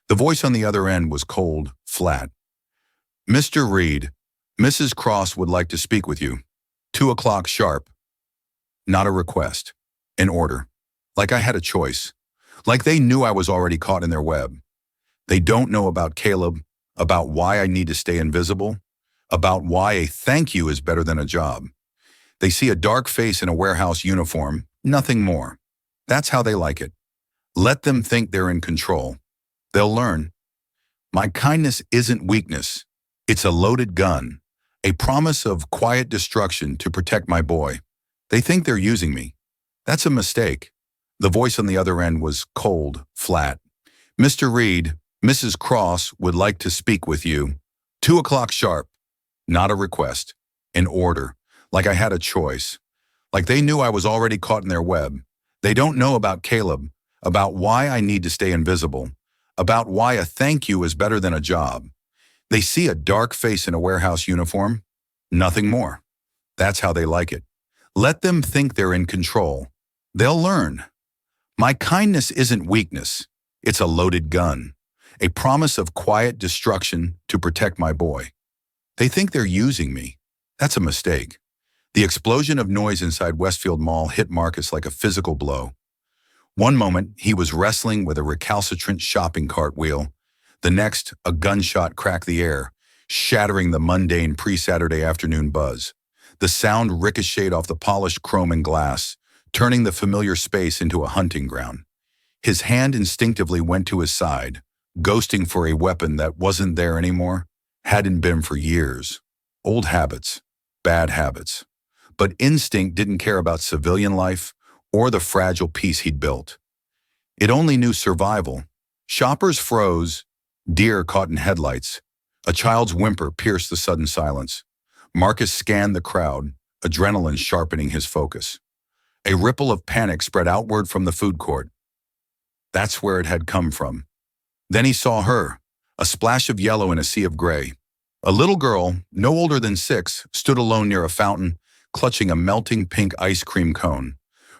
The voice on the other end was cold, flat. "Mr. Reed, Mrs. Cross would like to speak with you. 2 o'clock sharp." Not a request. An order. Like I had a choice. Like they knew I was already caught in their web. They don't know about Caleb, about why I need to stay invisible, about why a thank you is better than a job. They see a dark face in a warehouse uniform, nothing more. That's how they like it. Let them think they're in control. They'll learn. My kindness isn't weakness. It's a loaded gun, a promise of quiet destruction to protect my boy. They think they're using me. That's a mistake. The voice on the other end was cold, flat. "Mr. Reed, Mrs. Cross would like to speak with you. 2 o'clock sharp." Not a request. An order. Like I had a choice. Like they knew I was already caught in their web. They don't know about Caleb, about why I need to stay invisible, about why a thank you is better than a job. They see a dark face in a warehouse uniform, nothing more. That's how they like it. Let them think they're in control. They'll learn. My kindness isn't weakness. It's a loaded gun, a promise of quiet destruction to protect my boy. They think they're using me. That's a mistake. The explosion of noise inside Westfield Mall hit Marcus like a physical blow. One moment, he was wrestling with a recalcitrant shopping cart wheel. The next, a gunshot cracked the air, shattering the mundane pre-Saturday afternoon buzz. The sound ricocheted off the polished chrome and glass, turning the familiar space into a hunting ground. His hand instinctively went to his side, ghosting for a weapon that wasn't there anymore, hadn't been for years. Old habits, bad habits. But instinct didn't care about civilian life or the fragile peace he'd built. It only knew survival. Shoppers froze, deer caught in headlights. A child's whimper pierced the sudden silence. Marcus scanned the crowd, adrenaline sharpening his focus. A ripple of panic spread outward from the food court. That's where it had come from. Then he saw her, a splash of yellow in a sea of gray. A little girl, no older than 6, stood alone near a fountain, clutching a melting pink ice cream cone.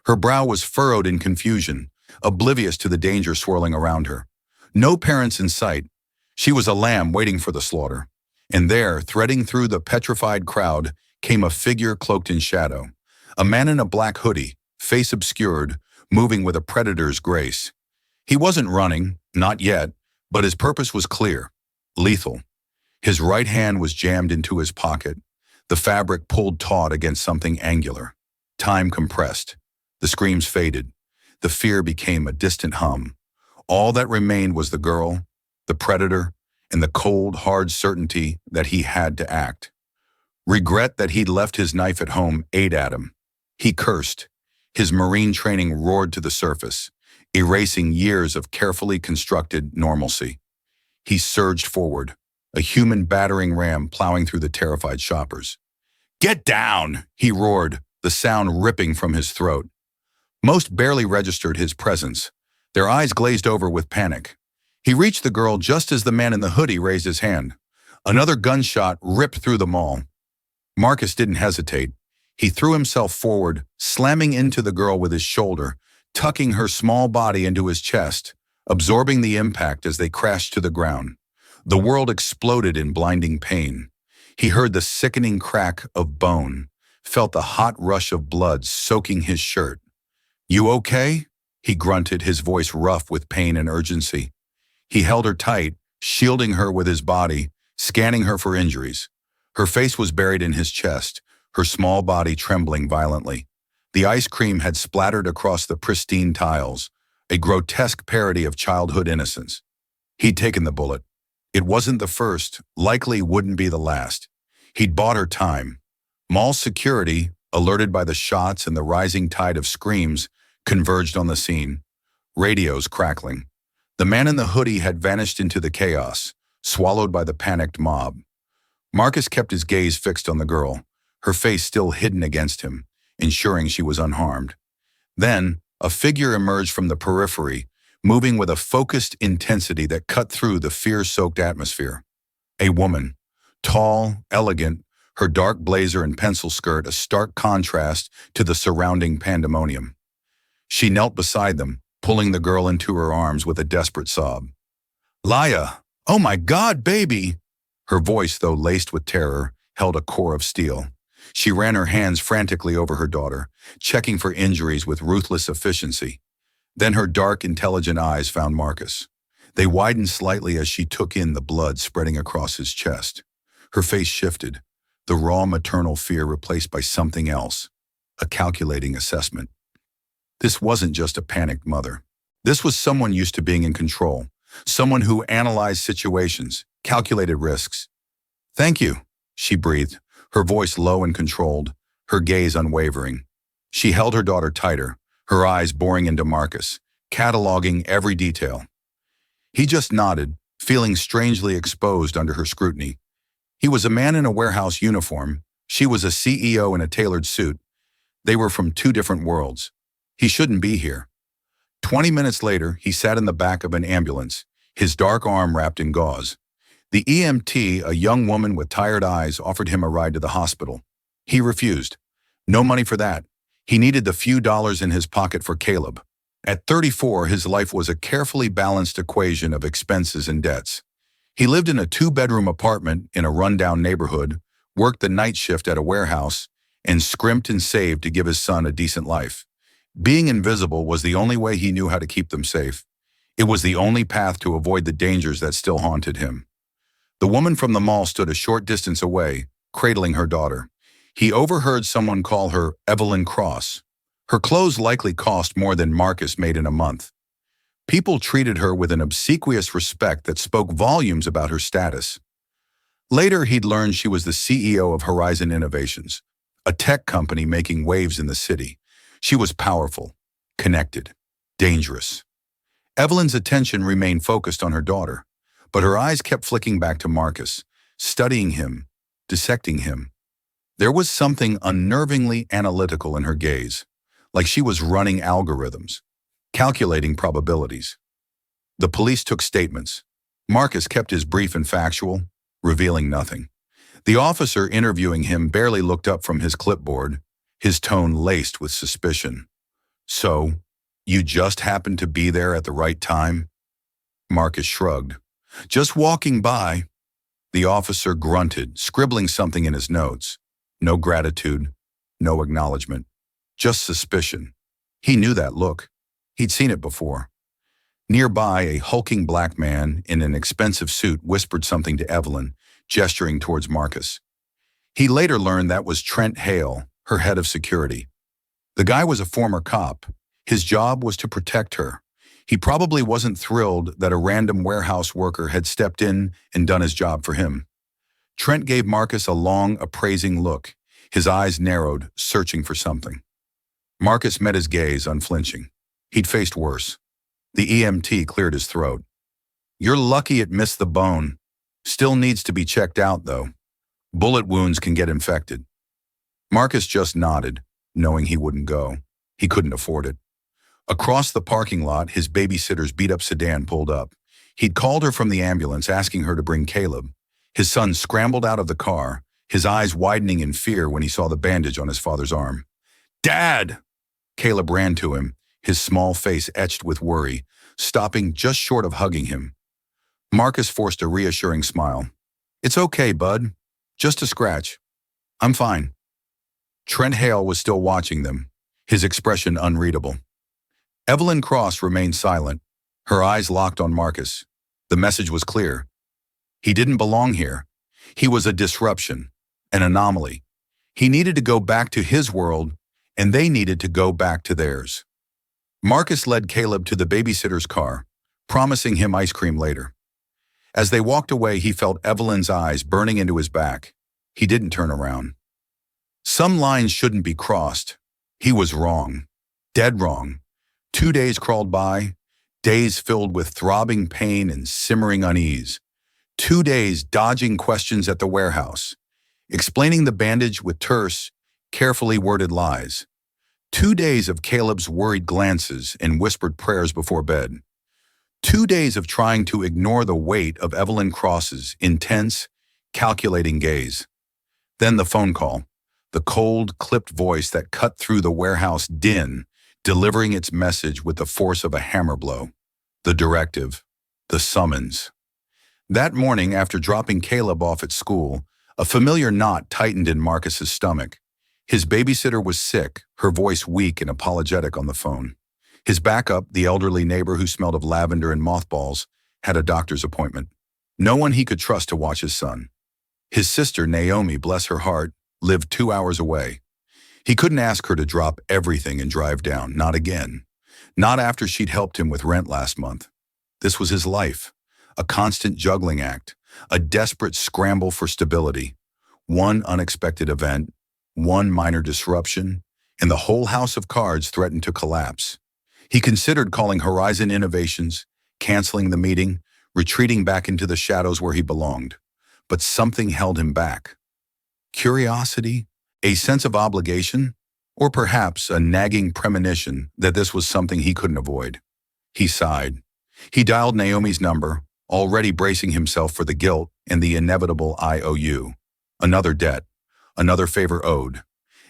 Her brow was furrowed in confusion, oblivious to the danger swirling around her. No parents in sight. She was a lamb waiting for the slaughter. And there, threading through the petrified crowd, came a figure cloaked in shadow. A man in a black hoodie, face obscured, moving with a predator's grace. He wasn't running, not yet, but his purpose was clear, lethal. His right hand was jammed into his pocket, the fabric pulled taut against something angular. Time compressed. The screams faded. The fear became a distant hum. All that remained was the girl, the predator, and the cold, hard certainty that he had to act. Regret that he'd left his knife at home ate at him. He cursed. His Marine training roared to the surface, erasing years of carefully constructed normalcy. He surged forward, a human battering ram plowing through the terrified shoppers. "Get down!" he roared, the sound ripping from his throat. Most barely registered his presence, their eyes glazed over with panic. He reached the girl just as the man in the hoodie raised his hand. Another gunshot ripped through the mall. Marcus didn't hesitate. He threw himself forward, slamming into the girl with his shoulder, tucking her small body into his chest, absorbing the impact as they crashed to the ground. The world exploded in blinding pain. He heard the sickening crack of bone, felt the hot rush of blood soaking his shirt. "You okay?" he grunted, his voice rough with pain and urgency. He held her tight, shielding her with his body, scanning her for injuries. Her face was buried in his chest, her small body trembling violently. The ice cream had splattered across the pristine tiles, a grotesque parody of childhood innocence. He'd taken the bullet. It wasn't the first, likely wouldn't be the last. He'd bought her time. Mall security, alerted by the shots and the rising tide of screams, converged on the scene. Radios crackling. The man in the hoodie had vanished into the chaos, swallowed by the panicked mob. Marcus kept his gaze fixed on the girl, her face still hidden against him, ensuring she was unharmed. Then, a figure emerged from the periphery, moving with a focused intensity that cut through the fear-soaked atmosphere. A woman, tall, elegant, her dark blazer and pencil skirt a stark contrast to the surrounding pandemonium. She knelt beside them, pulling the girl into her arms with a desperate sob. Laya! Oh my God, baby! Her voice, though laced with terror, held a core of steel. She ran her hands frantically over her daughter, checking for injuries with ruthless efficiency. Then her dark, intelligent eyes found Marcus. They widened slightly as she took in the blood spreading across his chest. Her face shifted, the raw maternal fear replaced by something else, a calculating assessment. This wasn't just a panicked mother. This was someone used to being in control, someone who analyzed situations, calculated risks. "Thank you," she breathed, her voice low and controlled, her gaze unwavering. She held her daughter tighter, her eyes boring into Marcus, cataloging every detail. He just nodded, feeling strangely exposed under her scrutiny. He was a man in a warehouse uniform. She was a CEO in a tailored suit. They were from two different worlds. He shouldn't be here. 20 minutes later, he sat in the back of an ambulance, his dark arm wrapped in gauze. The EMT, a young woman with tired eyes, offered him a ride to the hospital. He refused. No money for that. He needed the few dollars in his pocket for Caleb. At 34, his life was a carefully balanced equation of expenses and debts. He lived in a two-bedroom apartment in a rundown neighborhood, worked the night shift at a warehouse, and scrimped and saved to give his son a decent life. Being invisible was the only way he knew how to keep them safe. It was the only path to avoid the dangers that still haunted him. The woman from the mall stood a short distance away, cradling her daughter. He overheard someone call her Evelyn Cross. Her clothes likely cost more than Marcus made in a month. People treated her with an obsequious respect that spoke volumes about her status. Later, he'd learned she was the CEO of Horizon Innovations, a tech company making waves in the city. She was powerful, connected, dangerous. Evelyn's attention remained focused on her daughter, but her eyes kept flicking back to Marcus, studying him, dissecting him. There was something unnervingly analytical in her gaze, like she was running algorithms, calculating probabilities. The police took statements. Marcus kept his brief and factual, revealing nothing. The officer interviewing him barely looked up from his clipboard, his tone laced with suspicion. "So, you just happened to be there at the right time?" Marcus shrugged. "Just walking by." The officer grunted, scribbling something in his notes. No gratitude, no acknowledgement, just suspicion. He knew that look. He'd seen it before. Nearby, a hulking black man in an expensive suit whispered something to Evelyn, gesturing towards Marcus. He later learned that was Trent Hale, her head of security. The guy was a former cop. His job was to protect her. He probably wasn't thrilled that a random warehouse worker had stepped in and done his job for him. Trent gave Marcus a long, appraising look. His eyes narrowed, searching for something. Marcus met his gaze, unflinching. He'd faced worse. The EMT cleared his throat. "You're lucky it missed the bone. Still needs to be checked out, though. Bullet wounds can get infected." Marcus just nodded, knowing he wouldn't go. He couldn't afford it. Across the parking lot, his babysitter's beat-up sedan pulled up. He'd called her from the ambulance, asking her to bring Caleb. His son scrambled out of the car, his eyes widening in fear when he saw the bandage on his father's arm. "Dad!" Caleb ran to him, his small face etched with worry, stopping just short of hugging him. Marcus forced a reassuring smile. "It's okay, bud. Just a scratch. I'm fine." Trent Hale was still watching them, his expression unreadable. Evelyn Cross remained silent, her eyes locked on Marcus. The message was clear. He didn't belong here. He was a disruption, an anomaly. He needed to go back to his world, and they needed to go back to theirs. Marcus led Caleb to the babysitter's car, promising him ice cream later. As they walked away, he felt Evelyn's eyes burning into his back. He didn't turn around. Some lines shouldn't be crossed. He was wrong. Dead wrong. 2 days crawled by, days filled with throbbing pain and simmering unease. 2 days dodging questions at the warehouse, explaining the bandage with terse, carefully worded lies. 2 days of Caleb's worried glances and whispered prayers before bed. 2 days of trying to ignore the weight of Evelyn Cross's intense, calculating gaze. Then the phone call, the cold, clipped voice that cut through the warehouse din, delivering its message with the force of a hammer blow. The directive, the summons. That morning, after dropping Caleb off at school, a familiar knot tightened in Marcus's stomach. His babysitter was sick, her voice weak and apologetic on the phone. His backup, the elderly neighbor who smelled of lavender and mothballs, had a doctor's appointment. No one he could trust to watch his son. His sister, Naomi, bless her heart, lived 2 hours away. He couldn't ask her to drop everything and drive down, not again. Not after she'd helped him with rent last month. This was his life, a constant juggling act, a desperate scramble for stability. One unexpected event, one minor disruption, and the whole house of cards threatened to collapse. He considered calling Horizon Innovations, canceling the meeting, retreating back into the shadows where he belonged. But something held him back. Curiosity, a sense of obligation, or perhaps a nagging premonition that this was something he couldn't avoid. He sighed. He dialed Naomi's number, already bracing himself for the guilt and the inevitable IOU. Another debt, another favor owed.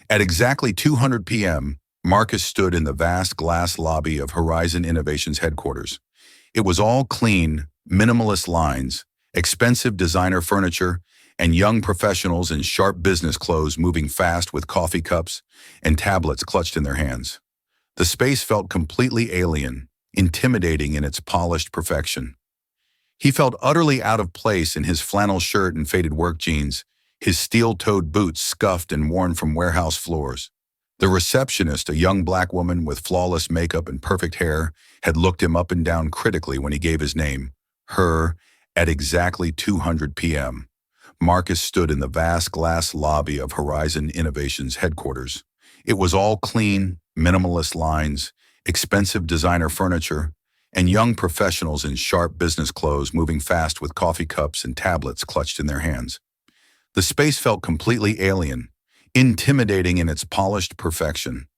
At exactly 2:00 p.m., Marcus stood in the vast glass lobby of Horizon Innovations headquarters. It was all clean, minimalist lines, expensive designer furniture, and young professionals in sharp business clothes moving fast with coffee cups and tablets clutched in their hands. The space felt completely alien, intimidating in its polished perfection. He felt utterly out of place in his flannel shirt and faded work jeans, his steel-toed boots scuffed and worn from warehouse floors. The receptionist, a young black woman with flawless makeup and perfect hair, had looked him up and down critically when he gave his name. Her, at exactly 2:00 p.m. Marcus stood in the vast glass lobby of Horizon Innovations headquarters. It was all clean, minimalist lines, expensive designer furniture, and young professionals in sharp business clothes moving fast with coffee cups and tablets clutched in their hands. The space felt completely alien, intimidating in its polished perfection.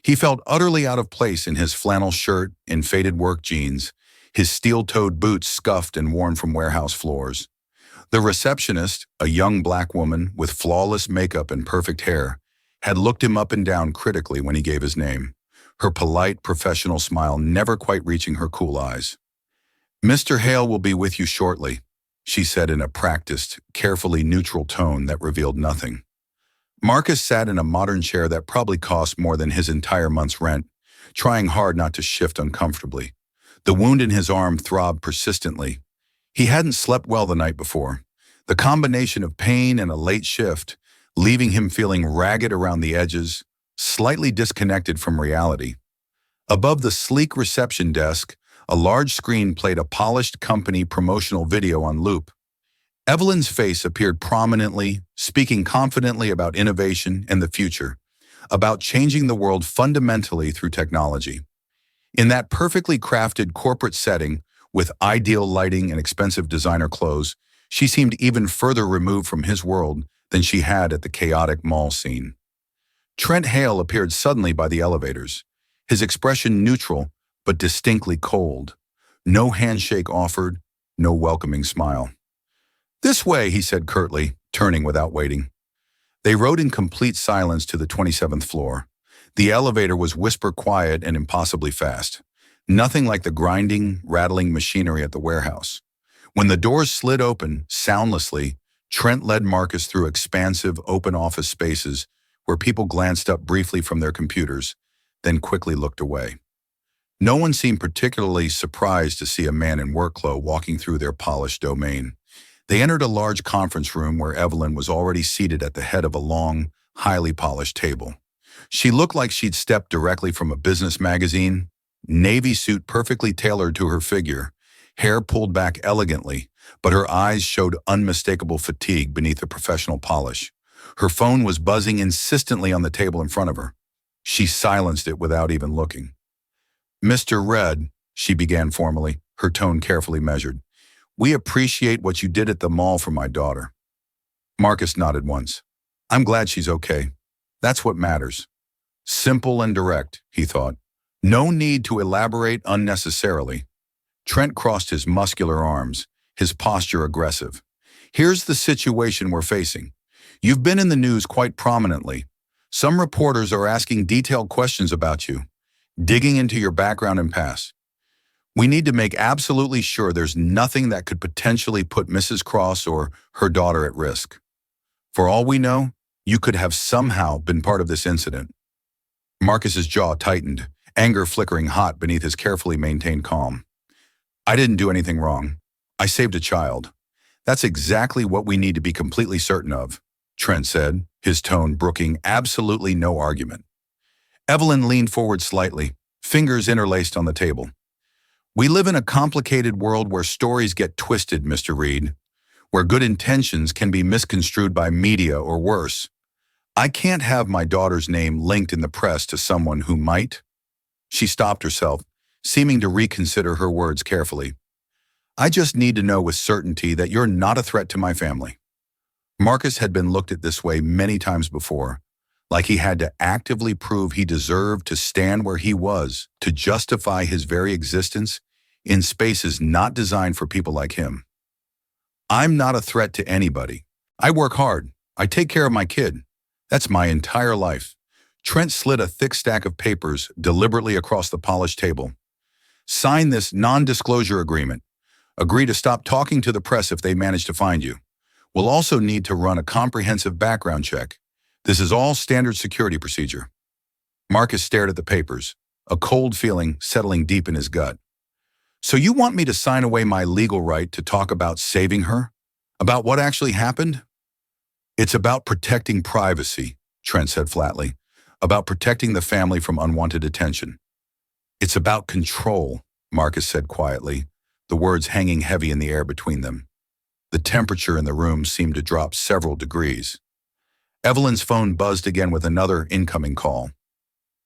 He felt utterly out of place in his flannel shirt and faded work jeans, his steel-toed boots scuffed and worn from warehouse floors. The receptionist, a young black woman with flawless makeup and perfect hair, had looked him up and down critically when he gave his name, her polite, professional smile never quite reaching her cool eyes. "Mr. Hale will be with you shortly," she said in a practiced, carefully neutral tone that revealed nothing. Marcus sat in a modern chair that probably cost more than his entire month's rent, trying hard not to shift uncomfortably. The wound in his arm throbbed persistently. He hadn't slept well the night before. The combination of pain and a late shift, leaving him feeling ragged around the edges, slightly disconnected from reality. Above the sleek reception desk, a large screen played a polished company promotional video on loop. Evelyn's face appeared prominently, speaking confidently about innovation and the future, about changing the world fundamentally through technology. In that perfectly crafted corporate setting, with ideal lighting and expensive designer clothes, she seemed even further removed from his world than she had at the chaotic mall scene. Trent Hale appeared suddenly by the elevators, his expression neutral but distinctly cold. No handshake offered, no welcoming smile. "This way," he said curtly, turning without waiting. They rode in complete silence to the 27th floor. The elevator was whisper quiet and impossibly fast. Nothing like the grinding, rattling machinery at the warehouse. When the doors slid open, soundlessly, Trent led Marcus through expansive, open office spaces where people glanced up briefly from their computers, then quickly looked away. No one seemed particularly surprised to see a man in work clothes walking through their polished domain. They entered a large conference room where Evelyn was already seated at the head of a long, highly polished table. She looked like she'd stepped directly from a business magazine, navy suit perfectly tailored to her figure, hair pulled back elegantly, but her eyes showed unmistakable fatigue beneath the professional polish. Her phone was buzzing insistently on the table in front of her. She silenced it without even looking. "Mr. Red," she began formally, her tone carefully measured, "we appreciate what you did at the mall for my daughter." Marcus nodded once. "I'm glad she's okay. That's what matters." Simple and direct, he thought. No need to elaborate unnecessarily. Trent crossed his muscular arms, his posture aggressive. "Here's the situation we're facing. You've been in the news quite prominently. Some reporters are asking detailed questions about you, digging into your background and past. We need to make absolutely sure there's nothing that could potentially put Mrs. Cross or her daughter at risk. For all we know, you could have somehow been part of this incident." Marcus's jaw tightened, anger flickering hot beneath his carefully maintained calm. "I didn't do anything wrong. I saved a child. That's exactly what we need to be completely certain of," Trent said, his tone brooking absolutely no argument. Evelyn leaned forward slightly, fingers interlaced on the table. "We live in a complicated world where stories get twisted, Mr. Reed, where good intentions can be misconstrued by media or worse. I can't have my daughter's name linked in the press to someone who might." She stopped herself, seeming to reconsider her words carefully. "I just need to know with certainty that you're not a threat to my family." Marcus had been looked at this way many times before, like he had to actively prove he deserved to stand where he was to justify his very existence in spaces not designed for people like him. "I'm not a threat to anybody. I work hard. I take care of my kid. That's my entire life." Trent slid a thick stack of papers deliberately across the polished table. "Sign this non-disclosure agreement. Agree to stop talking to the press if they manage to find you. We'll also need to run a comprehensive background check. This is all standard security procedure." Marcus stared at the papers, a cold feeling settling deep in his gut. "So you want me to sign away my legal right to talk about saving her? About what actually happened?" "It's about protecting privacy," Trent said flatly. "About protecting the family from unwanted attention." "It's about control," Marcus said quietly, the words hanging heavy in the air between them. The temperature in the room seemed to drop several degrees. Evelyn's phone buzzed again with another incoming call.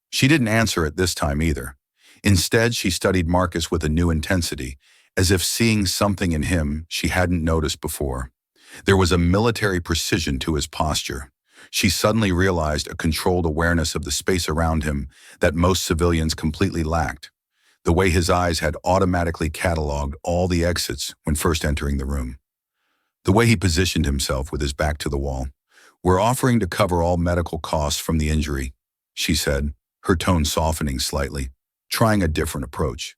She didn't answer it this time either. Instead, she studied Marcus with a new intensity, as if seeing something in him she hadn't noticed before. There was a military precision to his posture. She suddenly realized a controlled awareness of the space around him that most civilians completely lacked. The way his eyes had automatically cataloged all the exits when first entering the room. The way he positioned himself with his back to the wall. "We're offering to cover all medical costs from the injury," she said, her tone softening slightly, trying a different approach.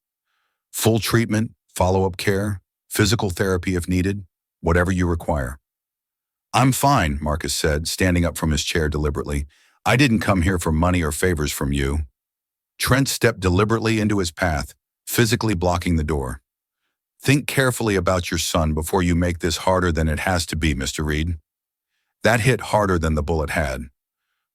"Full treatment, follow-up care, physical therapy if needed, whatever you require." "I'm fine," Marcus said, standing up from his chair deliberately. "I didn't come here for money or favors from you." Trent stepped deliberately into his path, physically blocking the door. "Think carefully about your son before you make this harder than it has to be, Mr. Reed." That hit harder than the bullet had.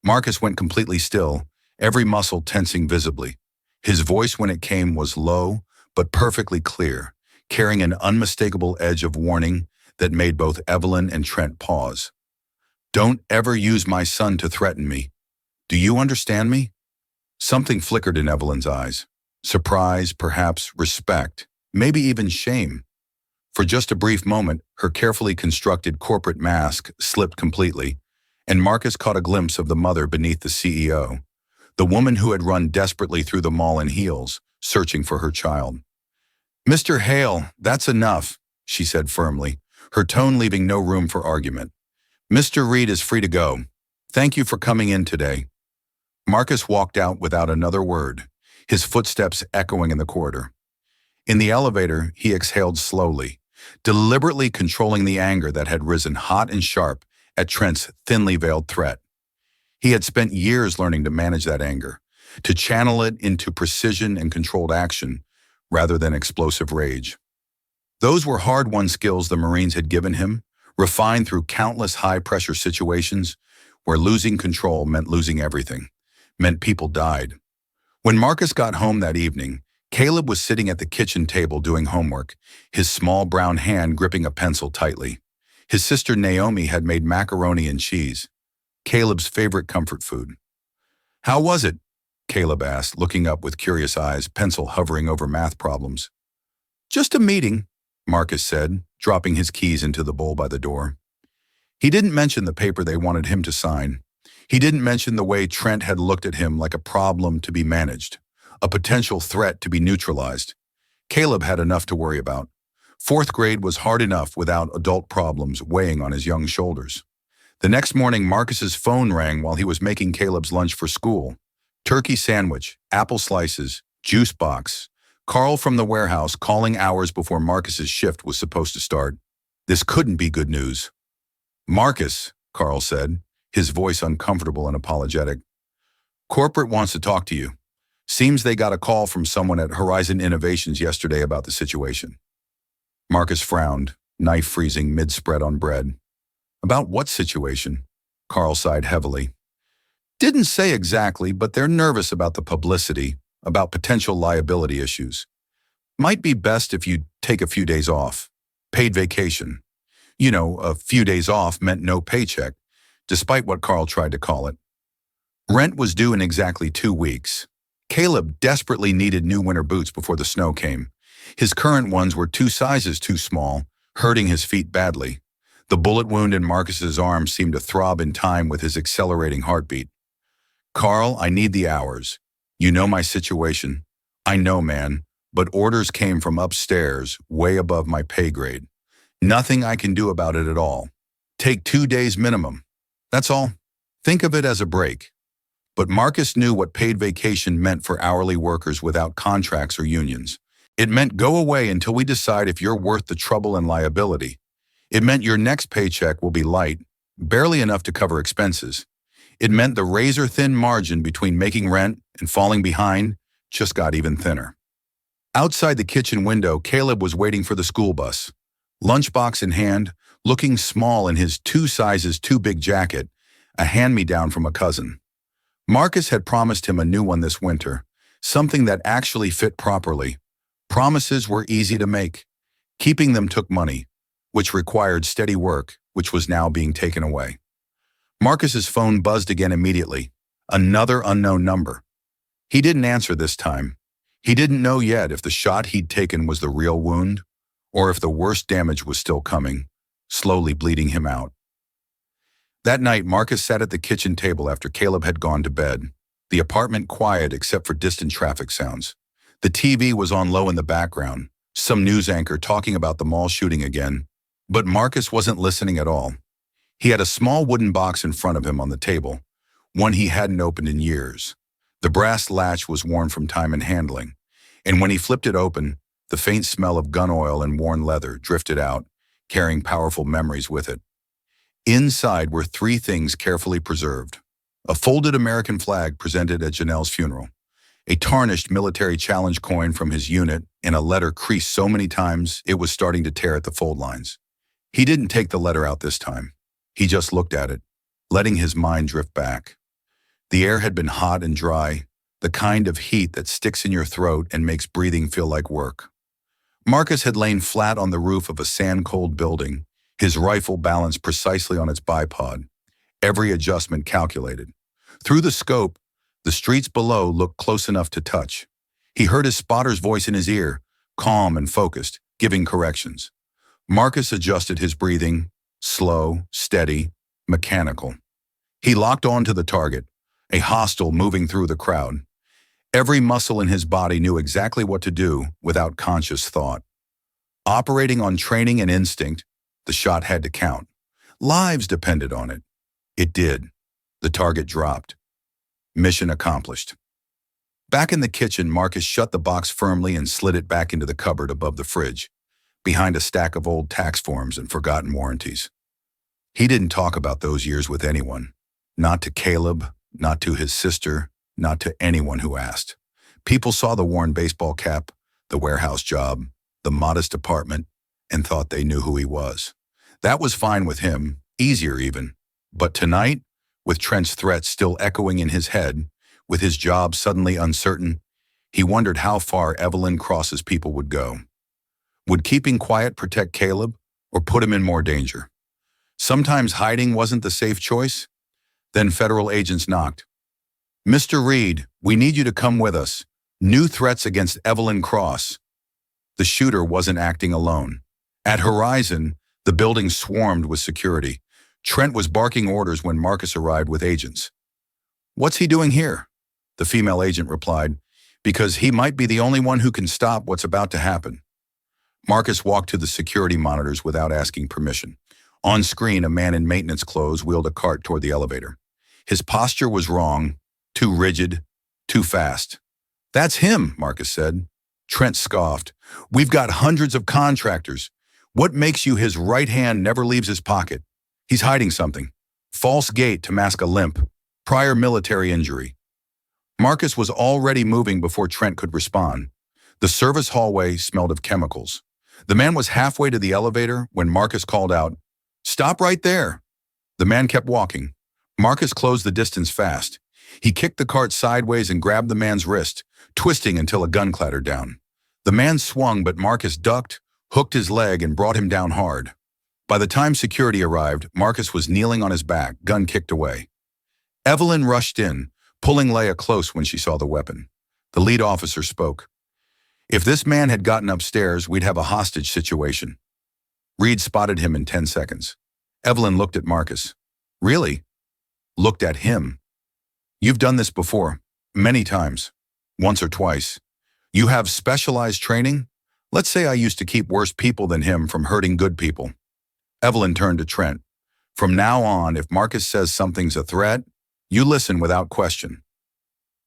Marcus went completely still, every muscle tensing visibly. His voice when it came was low, but perfectly clear, carrying an unmistakable edge of warning that made both Evelyn and Trent pause. "Don't ever use my son to threaten me. Do you understand me?" Something flickered in Evelyn's eyes. Surprise, perhaps respect, maybe even shame. For just a brief moment, her carefully constructed corporate mask slipped completely, and Marcus caught a glimpse of the mother beneath the CEO, the woman who had run desperately through the mall in heels, searching for her child. "Mr. Hale, that's enough," she said firmly, her tone leaving no room for argument. "Mr. Reed is free to go. Thank you for coming in today." Marcus walked out without another word, his footsteps echoing in the corridor. In the elevator, he exhaled slowly, deliberately controlling the anger that had risen hot and sharp at Trent's thinly veiled threat. He had spent years learning to manage that anger, to channel it into precision and controlled action, rather than explosive rage. Those were hard-won skills the Marines had given him, refined through countless high-pressure situations where losing control meant losing everything, meant people died. When Marcus got home that evening, Caleb was sitting at the kitchen table doing homework, his small brown hand gripping a pencil tightly. His sister Naomi had made macaroni and cheese, Caleb's favorite comfort food. "How was it?" Caleb asked, looking up with curious eyes, pencil hovering over math problems. "Just a meeting," Marcus said, dropping his keys into the bowl by the door. He didn't mention the paper they wanted him to sign. He didn't mention the way Trent had looked at him like a problem to be managed, a potential threat to be neutralized. Caleb had enough to worry about. Fourth grade was hard enough without adult problems weighing on his young shoulders. The next morning, Marcus's phone rang while he was making Caleb's lunch for school. Turkey sandwich, apple slices, juice box, Carl from the warehouse calling hours before Marcus's shift was supposed to start. This couldn't be good news. Marcus, Carl said, his voice uncomfortable and apologetic. Corporate wants to talk to you. Seems they got a call from someone at Horizon Innovations yesterday about the situation. Marcus frowned, knife freezing mid-spread on bread. About what situation? Carl sighed heavily. Didn't say exactly, but they're nervous about the publicity, about potential liability issues. Might be best if you take a few days off. Paid vacation. You know, a few days off meant no paycheck, despite what Carl tried to call it. Rent was due in exactly 2 weeks. Caleb desperately needed new winter boots before the snow came. His current ones were 2 sizes too small, hurting his feet badly. The bullet wound in Marcus's arm seemed to throb in time with his accelerating heartbeat. Carl, I need the hours. You know my situation. I know, man, but orders came from upstairs, way above my pay grade. Nothing I can do about it at all. Take 2 days minimum. That's all. Think of it as a break. But Marcus knew what paid vacation meant for hourly workers without contracts or unions. It meant go away until we decide if you're worth the trouble and liability. It meant your next paycheck will be light, barely enough to cover expenses. It meant the razor-thin margin between making rent and falling behind just got even thinner. Outside the kitchen window, Caleb was waiting for the school bus. Lunchbox in hand, looking small in his 2 sizes too big jacket, a hand-me-down from a cousin. Marcus had promised him a new one this winter, something that actually fit properly. Promises were easy to make. Keeping them took money, which required steady work, which was now being taken away. Marcus's phone buzzed again immediately. Another unknown number. He didn't answer this time. He didn't know yet if the shot he'd taken was the real wound, or if the worst damage was still coming, slowly bleeding him out. That night, Marcus sat at the kitchen table after Caleb had gone to bed, the apartment quiet except for distant traffic sounds. The TV was on low in the background, some news anchor talking about the mall shooting again, but Marcus wasn't listening at all. He had a small wooden box in front of him on the table, one he hadn't opened in years. The brass latch was worn from time and handling, and when he flipped it open, the faint smell of gun oil and worn leather drifted out, carrying powerful memories with it. Inside were 3 things carefully preserved. A folded American flag presented at Janelle's funeral, a tarnished military challenge coin from his unit, and a letter creased so many times it was starting to tear at the fold lines. He didn't take the letter out this time. He just looked at it, letting his mind drift back. The air had been hot and dry, the kind of heat that sticks in your throat and makes breathing feel like work. Marcus had lain flat on the roof of a sand-cold building, his rifle balanced precisely on its bipod, every adjustment calculated. Through the scope, the streets below looked close enough to touch. He heard his spotter's voice in his ear, calm and focused, giving corrections. Marcus adjusted his breathing, slow, steady, mechanical. He locked on to the target, a hostile moving through the crowd. Every muscle in his body knew exactly what to do without conscious thought. Operating on training and instinct, the shot had to count. Lives depended on it. It did. The target dropped. Mission accomplished. Back in the kitchen, Marcus shut the box firmly and slid it back into the cupboard above the fridge, behind a stack of old tax forms and forgotten warranties. He didn't talk about those years with anyone. Not to Caleb, not to his sister, not to anyone who asked. People saw the worn baseball cap, the warehouse job, the modest apartment, and thought they knew who he was. That was fine with him, easier even. But tonight, with Trent's threats still echoing in his head, with his job suddenly uncertain, he wondered how far Evelyn Cross's people would go. Would keeping quiet protect Caleb or put him in more danger? Sometimes hiding wasn't the safe choice. Then federal agents knocked. "Mr. Reed, we need you to come with us. New threats against Evelyn Cross." The shooter wasn't acting alone. At Horizon, the building swarmed with security. Trent was barking orders when Marcus arrived with agents. "What's he doing here?" The female agent replied, "Because he might be the only one who can stop what's about to happen." Marcus walked to the security monitors without asking permission. On screen, a man in maintenance clothes wheeled a cart toward the elevator. His posture was wrong, too rigid, too fast. "That's him," Marcus said. Trent scoffed. We've got hundreds of contractors. What makes you his right hand never leaves his pocket? He's hiding something. False gait to mask a limp. Prior military injury. Marcus was already moving before Trent could respond. The service hallway smelled of chemicals. The man was halfway to the elevator when Marcus called out, "Stop right there." The man kept walking. Marcus closed the distance fast. He kicked the cart sideways and grabbed the man's wrist, twisting until a gun clattered down. The man swung, but Marcus ducked, hooked his leg, and brought him down hard. By the time security arrived, Marcus was kneeling on his back, gun kicked away. Evelyn rushed in, pulling Leia close when she saw the weapon. The lead officer spoke. "If this man had gotten upstairs, we'd have a hostage situation." Reed spotted him in 10 seconds. Evelyn looked at Marcus. "Really?" "Looked at him." "You've done this before. Many times. Once or twice. You have specialized training? Let's say I used to keep worse people than him from hurting good people." Evelyn turned to Trent. "From now on, if Marcus says something's a threat, you listen without question."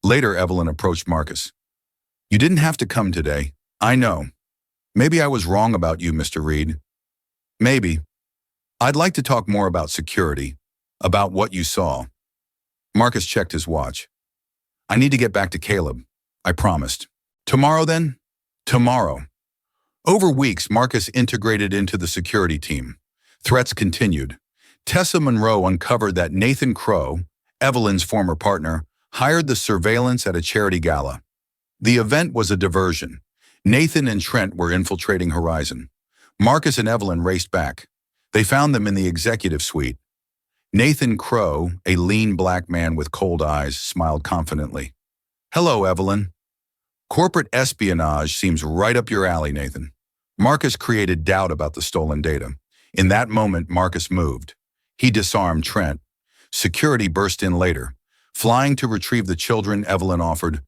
Later, Evelyn approached Marcus. "You didn't have to come today. I know. Maybe I was wrong about you, Mr. Reed. Maybe. I'd like to talk more about security, about what you saw." Marcus checked his watch. "I need to get back to Caleb. I promised." "Tomorrow then?" "Tomorrow." Over weeks, Marcus integrated into the security team. Threats continued. Tessa Monroe uncovered that Nathan Crow, Evelyn's former partner, hired the surveillance at a charity gala. The event was a diversion. Nathan and Trent were infiltrating Horizon. Marcus and Evelyn raced back. They found them in the executive suite. Nathan Crow, a lean black man with cold eyes, smiled confidently. "Hello, Evelyn. Corporate espionage seems right up your alley, Nathan." Marcus created doubt about the stolen data. In that moment, Marcus moved. He disarmed Trent. Security burst in later. Flying to retrieve the children, Evelyn offered.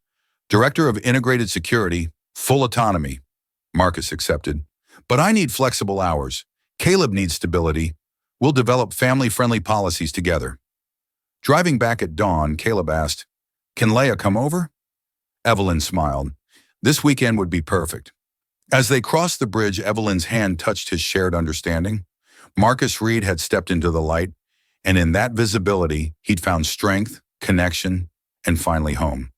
"Director of Integrated Security, full autonomy." Marcus accepted. "But I need flexible hours. Caleb needs stability. We'll develop family-friendly policies together." Driving back at dawn, Caleb asked, "Can Leia come over?" Evelyn smiled. "This weekend would be perfect." As they crossed the bridge, Evelyn's hand touched his shared understanding. Marcus Reed had stepped into the light, and in that visibility, he'd found strength, connection, and finally home.